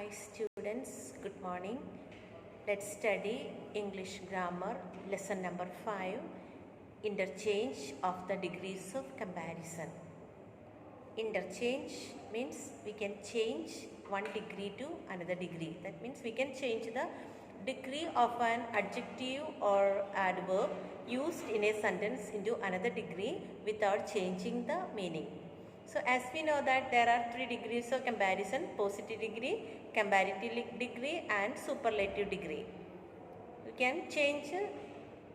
Hi students, good morning. Let's study English grammar lesson number 5, interchange of the degrees of comparison. Interchange means we can change one degree to another degree. That means we can change the degree of an adjective or adverb used in a sentence into another degree without changing the meaning. So as we know that there are 3 degrees of comparison: positive degree, comparative degree and superlative degree. You can change,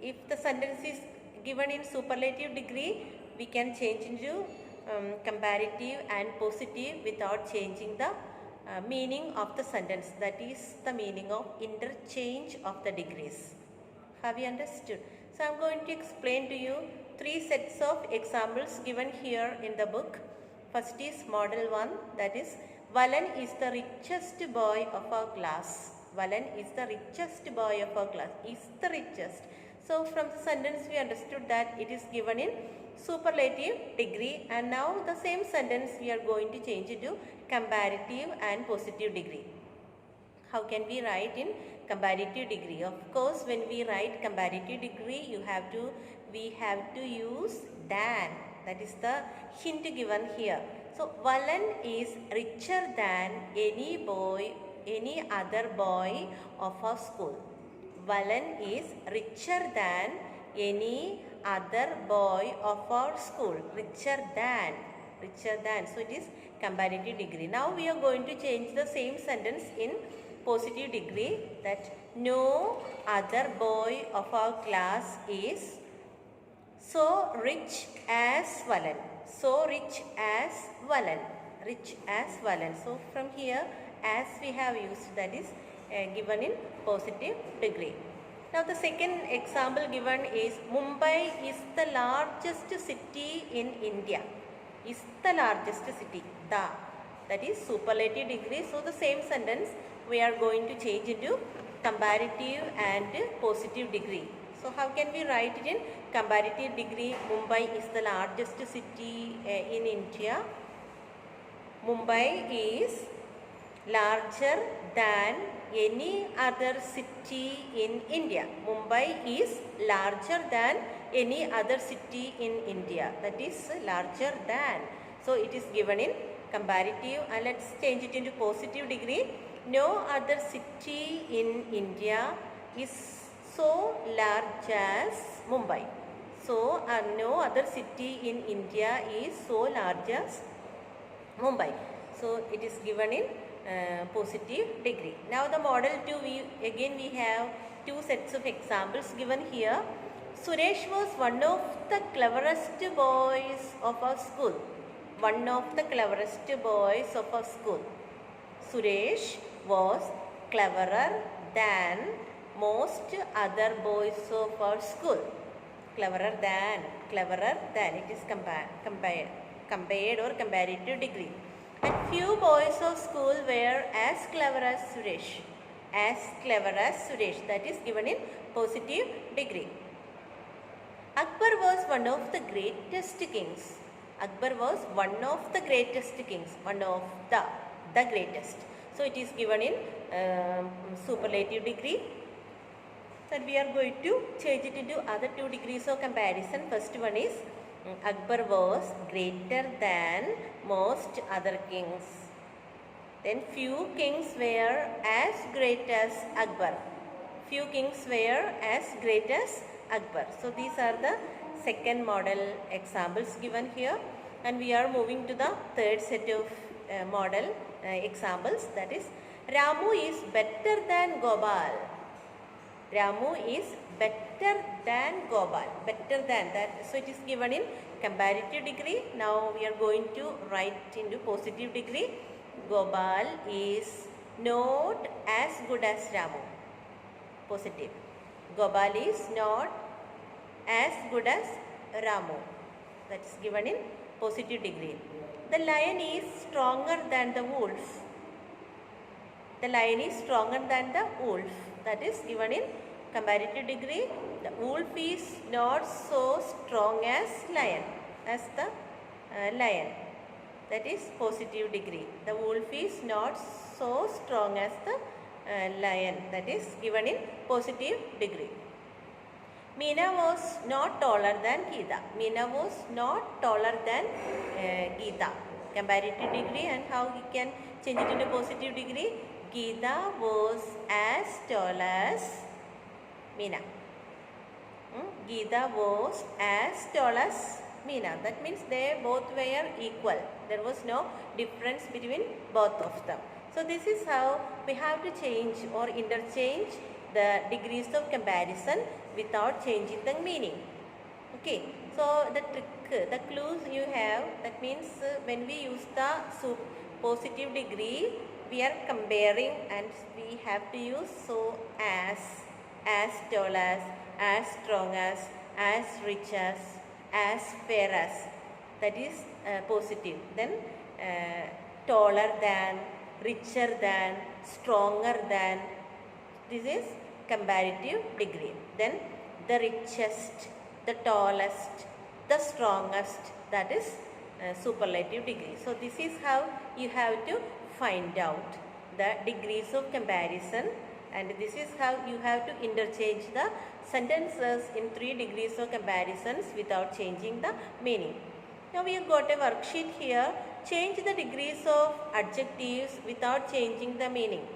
if the sentence is given in superlative degree, we can change into comparative and positive without changing the meaning of the sentence. That is the meaning of interchange of the degrees. Have you understood? So I am going to explain to you 3 sets of examples given here in the book. First is model 1, that is Valan is the richest boy of our class. Valan is the richest boy of our class. Is the richest. So from the sentence we understood that it is given in superlative degree, and now the same sentence we are going to change it to comparative and positive degree. How can we write in comparative degree? Of course, when we write comparative degree, we have to use than. That is the hint given here. So Valan is richer than any other boy of our school. Valan is richer than any other boy of our school. Richer than. So it is comparative degree. Now we are going to change the same sentence in positive degree, that no other boy of our class is so rich as Valan. So rich as Valan. Rich as Valan. So from here, as we have used, that is given in positive degree. Now the second example given is Mumbai is the largest city in India. Is the largest city. That is superlative degree. So the same sentence we are going to change into comparative and positive degree. So how can we write it in comparative degree? Mumbai is the largest city in India. Mumbai is larger than any other city in India. Mumbai is larger than any other city in India. That is larger than. So it is given in comparative, and let's change it into positive degree. No other city in India is so large as Mumbai. So no other city in India is so large as Mumbai. So it is given in positive degree. Now the model 2, we have 2 sets of examples given here. Suresh was one of the cleverest boys of our school. One of the cleverest boys of our school. Suresh was cleverer than most other boys of our school. Cleverer than. It is compared or comparative degree. And few boys of school were as clever as Suresh. As clever as Suresh. That is given in positive degree. Akbar was one of the greatest kings. Akbar was one of the greatest kings. One of the greatest. So it is given in superlative degree. And we are going to change it into other 2 degrees of comparison. First one is Akbar was greater than most other kings. Then few kings were as great as Akbar. Few kings were as great as Akbar. So these are the second model examples given here. And we are moving to the third set of model examples, that is Ramu is better than Gopal. Ramu is better than Gopal. Better than that. So it is given in comparative degree. Now we are going to write into positive degree. Gopal is not as good as Ramu. Positive. Gopal is not as good as Ramu. That is given in positive degree. The lion is stronger than the wolf. The lion is stronger than the wolf. That is given in comparative degree. The wolf is not so strong as the lion. That is positive degree. The wolf is not so strong as the lion. That is given in positive degree. Meena was not taller than Geeta. Meena was not taller than Geeta. Comparative degree, and how we can change it into positive degree. Geeta was as tall as Meena. Geeta was as tall as Meena. That means they both were equal. There was no difference between both of them. So this is how we have to change or interchange the degrees of comparison without changing the meaning. Okay, so the trick, the clues you have, that means when we use the positive degree, we are comparing and we have to use so as tall as strong as rich as fair as. That is positive. Then taller than, richer than, stronger than. This is comparative degree. Then the richest, the tallest, the strongest, that is superlative degree. So this is how you have to find out the degrees of comparison, and this is how you have to interchange the sentences in 3 degrees of comparisons without changing the meaning. Now we have got a worksheet here. Change the degrees of adjectives without changing the meaning.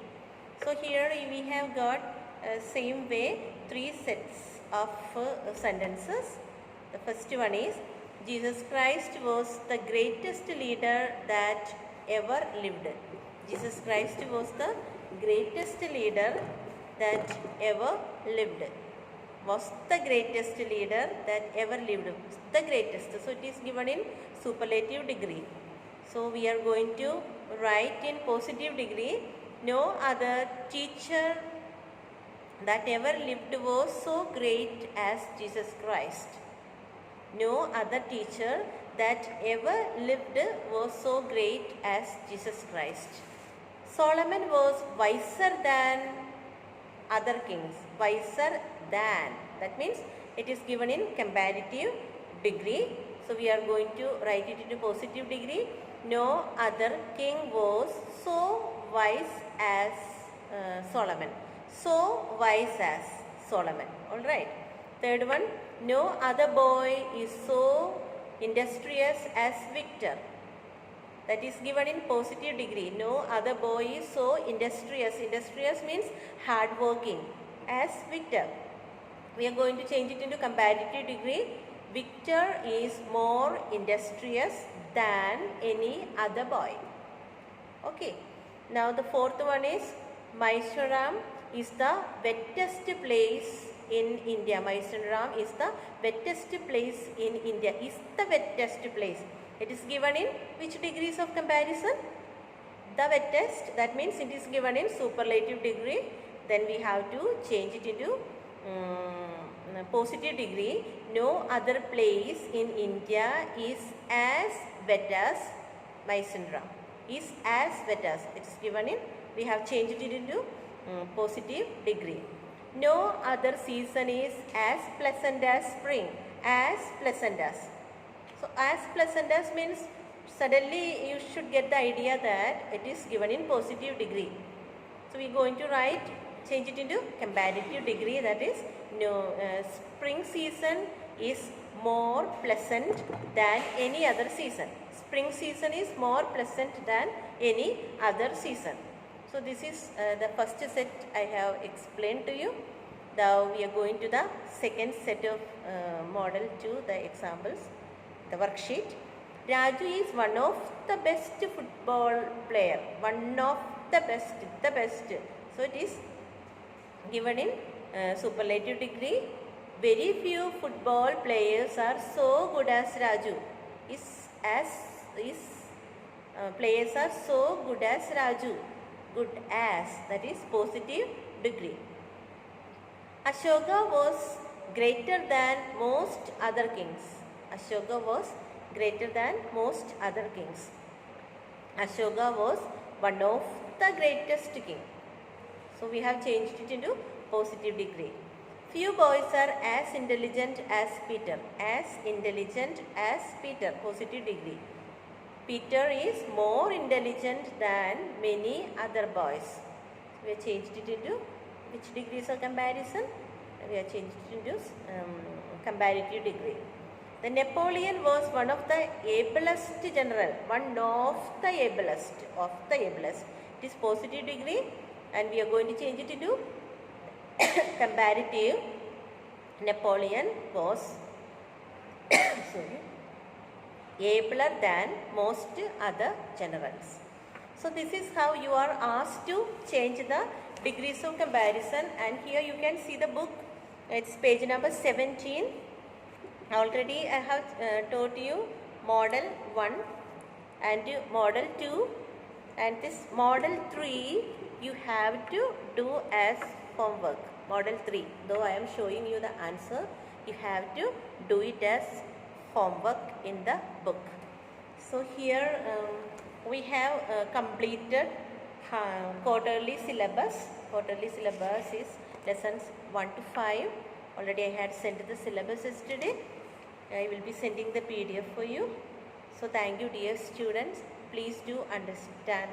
So here we have got same way 3 sets of sentences. The first one is, Jesus Christ was the greatest leader that ever lived. Jesus Christ was the greatest leader that ever lived. Was the greatest leader that ever lived. The greatest. So it is given in superlative degree. So we are going to write in positive degree. No other teacher that ever lived was so great as Jesus Christ. No other teacher that ever lived was so great as Jesus Christ. Solomon was wiser than other kings. Wiser than. That means it is given in comparative degree. So we are going to write it into positive degree. No other king was so wise as Solomon. So wise as Solomon. Alright. Third one. No other boy is so industrious as Victor. That is given in positive degree. No other boy is so industrious. Industrious means hardworking as Victor. We are going to change it into comparative degree. Victor is more industrious than any other boy. Okay. Now the fourth one is, Mysore is the wettest place in India. Mysore is the wettest place in India. Is the wettest place. It is given in which degrees of comparison? The wettest. That means it is given in superlative degree. Then we have to change it into positive degree. No other place in India is as wet as Mysore. Is as wet as. It is given in. We have changed it into positive degree. No other season is as pleasant as spring. As pleasant as. So as pleasant as means suddenly you should get the idea that it is given in positive degree. So we are going to write, change it into comparative degree. That is, no spring season is more pleasant than any other season. Spring season is more pleasant than any other season. So this is the first set I have explained to you. Now we are going to the second set of model 2, the examples, the worksheet. Raju is one of the best football player. One of the best, the best. So it is given in superlative degree. Very few football players are so good as Raju. Players are so good as Raju. Good as, that is positive degree. Ashoka was greater than most other kings. Ashoka was greater than most other kings. Ashoka was one of the greatest king. So we have changed it into positive degree. Few boys are as intelligent as Peter. As intelligent as Peter, positive degree. Peter is more intelligent than many other boys. We have changed it into which degrees of comparison? We have changed it into comparative degree. The Napoleon was one of the ablest general, one of the ablest, It is positive degree and we are going to change it into comparative. Napoleon was abler than most other generals. So this is how you are asked to change the degrees of comparison, and here you can see the book. It's page number 17. Already I have taught you model 1 and model 2, and this model 3 you have to do as homework. Model 3, though I am showing you the answer, you have to do it as homework in the book. So here we have completed quarterly syllabus. Quarterly syllabus is lessons 1 to 5. Already I had sent the syllabus yesterday. I will be sending the PDF for you. So thank you, dear students. Please do understand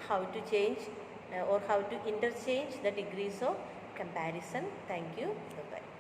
how to change or how to interchange the degrees of comparison. Thank you. Bye-bye.